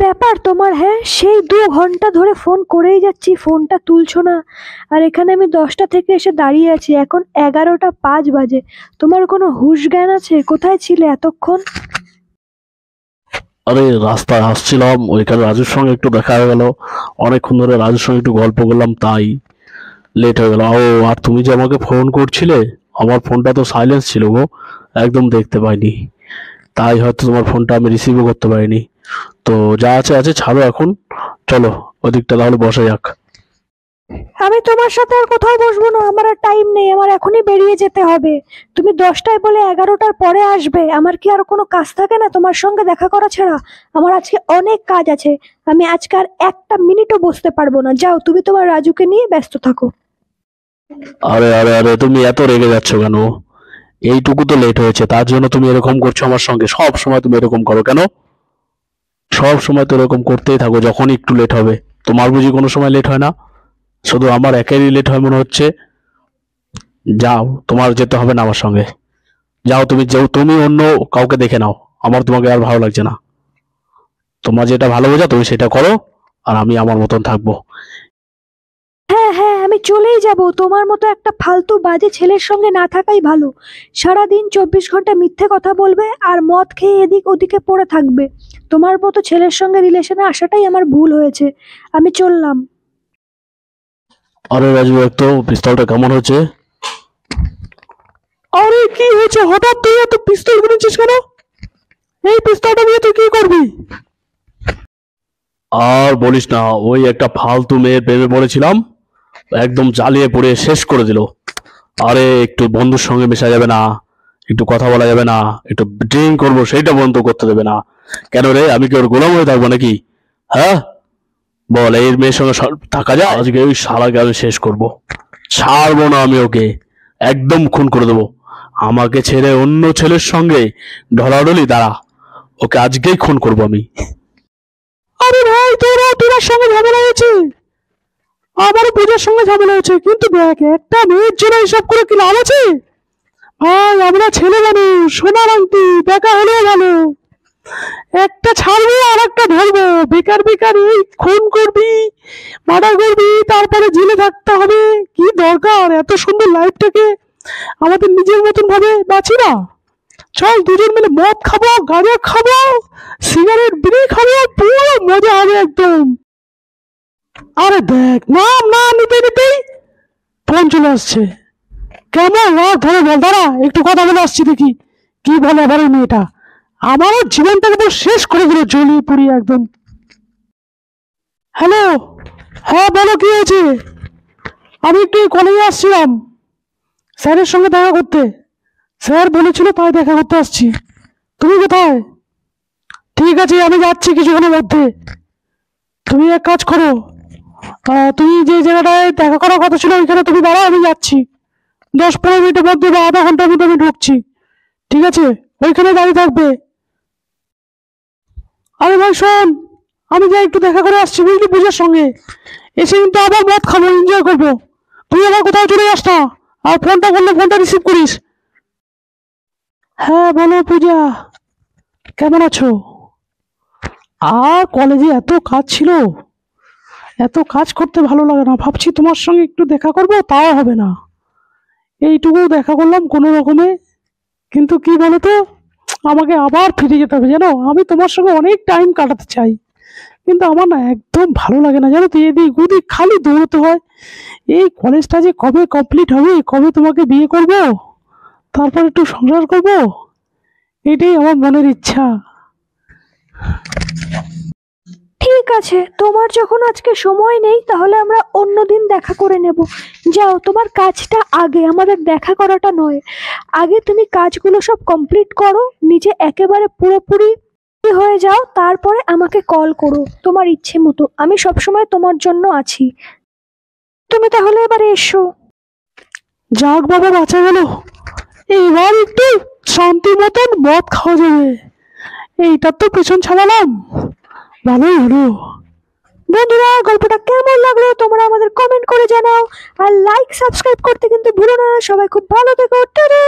ব্যাপার তোমার? হ্যাঁ, সেই 2 ঘন্টা ধরে ফোন করেই যাচ্ছি, ফোনটা তুলছো না। আর এখানে আমি 10টা থেকে এসে দাঁড়িয়ে আছি, এখন 11টা 5 বাজে। তোমার কোনো হুঁশ জ্ঞান আছে? কোথায় ছিলে এতক্ষণ? আরে রাস্তায় আসছিলাম, ওইখানে রাজুর সঙ্গে একটু দেখা হয়ে গেল। অনেকক্ষণ ধরে রাজুর সঙ্গে একটু গল্প করলাম, তাই লেট হয়ে গেল। ও, আর তুমি যে আমাকে ফোন করছিলে, আমার ফোনটা তো সাইলেন্স ছিল গো, একদম দেখতে পাইনি। তাই হয়তো তোমার ফোনটা আমি রিসিভও করতে পারিনি। তো যা আছে আছে, ছাড়ো এখন, চলো ওদিকটা তাহলে বসা যাক। আমি তোমার সাথে আর কোথাও বসবো না, আমার আর টাইম নেই, আমার এখনই বেরিয়ে যেতে হবে। তুমি 10টায় বলে 11টার পরে আসবে, আমার কি আর কোনো কাজ থাকে না তোমার সঙ্গে দেখা করা ছাড়া? আমার আজকে অনেক কাজ আছে, আমি আজকে আর একটা মিনিটও বসতে পারবো না। যাও, তুমি তোমার রাজুকে নিয়ে ব্যস্ত থাকো। আরে আরে আরে, তুমি এত রেগে যাচ্ছ কেন? এইটুকু তো লেট হয়েছে, তার জন্য তুমি এরকম করছো আমার সঙ্গে? সব সময় তুমি এরকম করো কেন? সব সময় তো এরকম করতেই থাকো, যখন একটু লেট হবে। তোমার বুঝি কোনো সময় লেট হয় না? শুধু আমার একারই লেট হয় মনে হচ্ছে। যাও, তোমার যেতে হবে না আমার সঙ্গে। যাও, তুমি অন্য কাউকে দেখে নাও, আমার তোমাকে আর ভালো লাগছে না। তোমার যেটা ভালো বোঝা তুমি সেটা করো, আর আমি আমার মতন থাকবো। হ্যাঁ হ্যাঁ, আমি চলেই যাব। তোমার মতো একটা ফালতু বাজে ছেলের সঙ্গে না থাকাই ভালো। সারাদিন 24 ঘন্টা মিথ্যে কথা বলবে আর মদ খেয়ে এদিক ওদিকে পড়ে থাকবে। তোমার মতো ছেলের সঙ্গে রিলেশনে আসাটাই আমার ভুল হয়েছে। আমি চললাম। আরে রাজু, একটু পিস্তলটা কেমন হয়েছে? আরে কি হয়েছে হঠাৎ তুই এত পিস্তল কিনেছিস কেন? এই পিস্তলটা দিয়ে তুই কি করবি? আর বলিস না, ওই একটা ফালতু মেয়ের প্রেমে পড়েছিলাম, একদম জ্বালিয়ে পড়ে শেষ করে দিল। আরে একটু বন্ধুর সঙ্গে মেশা যাবে না, একটু কথা বলা যাবে না, একটু ড্রিঙ্ক করবো সেইটা বন্ধ করতে দেবে না। কেন রে, আমি কি ওর গোলাম হয়ে থাকবো নাকি? হ্যাঁ, বল, এই মেয়ের সঙ্গে থাকা যায়? আজকে ওই শালাকে আমি শেষ করব, ছাড়বো না আমি ওকে, একদম খুন করে দেবো। আমাকে ছেড়ে অন্য ছেলের সঙ্গে ঢলাঢলি, দাঁড়া, ওকে আজকেই খুন করবো আমি। আরে ভাই, তোর সঙ্গে ঝামেলা হয়েছে, আমারও পূজার সঙ্গে ঝামেলা হয়েছে, কিন্তু দেখ একটা মেয়ের জন্য এসব করে কি লাভ আছে? ভাই আমরা ছেলে মানুষ, সোনার আংটি দেখা হলেও ভালো। একটা ছাড়বো আর একটা ধরবো, বেকার বেকার এই খুন করবি, মার্ডার করবি, তারপরে জেলে থাকতে হবে। কি দরকার? এত সুন্দর লাইফটাকে আমাদের নিজের মতন ভাবে বাঁচি না? চল দুজন মিলে মদ খাবো, গাঁজা খাবো, সিগারেট বিড়ি খাবো, পুরো মজা হবে একদম। আরে দেখ, নাম না নিতে নিতেই ফোন চলে আসছে। কেমন রাগ ধরে বল, দাঁড়া একটু কথা বলে আসছি, দেখি কি বলে আবার এই মেয়েটা। আমারও জীবনটাকে পুরো শেষ করে দিল, জ্বলিয়ে পুড়িয়ে একদম। হ্যালো, হ্যাঁ বলো, কি হয়েছে? আমি একটু কলেজে আসছিলাম স্যারের সঙ্গে দেখা করতে, স্যার বলেছিল তাই দেখা করতে আসছি। তুমি কোথায়? ঠিক আছে, আমি যাচ্ছি কিছুক্ষণের মধ্যে। তুমি এক কাজ করো, তুমি যে জায়গাটায় দেখা করার কথা ছিল ওইখানে তুমি দাঁড়াও, আমি যাচ্ছি। 10-15 মিনিটের মধ্যে বা আধা ঘন্টার মধ্যে আমি ঢুকছি, ঠিক আছে? ওইখানে দাঁড়িয়ে থাকবে। আরে ভাই শোন, আমি যাই একটু দেখা করে আসছি, বুঝলি, পূজার সঙ্গে। এসে কিন্তু আবার মদ খাবো, এনজয় করবো। তুই আবার কোথাও চলে যাস না, আর ফোনটা করলে ফোনটা রিসিভ করিস। হ্যাঁ বলো পূজা, কেমন আছো? আর কলেজে এত কাজ ছিল, এত কাজ করতে ভালো লাগে না, ভাবছি তোমার সঙ্গে একটু দেখা করবো, তাও হবে না। এইটুকু দেখা করলাম কোনো রকমে, কিন্তু কি বলতো, আমাকে আবার ফিরে যেতে হবে জানো। আমি তোমার সঙ্গে অনেক টাইম কাটাতে চাই, কিন্তু আমার না একদম ভালো লাগে না জানো তো, এদিক ওদিক খালি দৌড়তে হয়। এই কলেজটা যে কবে কমপ্লিট হবে, কবে তোমাকে বিয়ে করব, তারপর একটু সংসার করব, এটাই আমার মনের ইচ্ছা। ঠিক আছে, তোমার যখন আজকে সময় নেই তাহলে আমরা অন্যদিন দেখা করে নেব। যাও, তোমার কাজটা আগে, আমাদের দেখা করাটা নয়। আগে তুমি কাজগুলো সব কমপ্লিট করো, নিজে একেবারে পুরোপুরি হয়ে যাও, তারপরে আমাকে কল করো তোমার ইচ্ছে মতো। আমি সবসময় তোমার জন্য আছি। তুমি তাহলে এবারে এসো। যাক বাবা, বাঁচা গেল, এবার একটু শান্তি মতন মদ খাওয়া যাবে। এইটার তো পেছন ছাড়ালাম, ভালোই হলো। বন্ধুরা, গল্পটা কেমন লাগলো তোমরা আমাদের কমেন্ট করে জানাও, আর লাইক সাবস্ক্রাইব করতে কিন্তু ভুলো না। সবাই খুব ভালো থেকো, টাটা।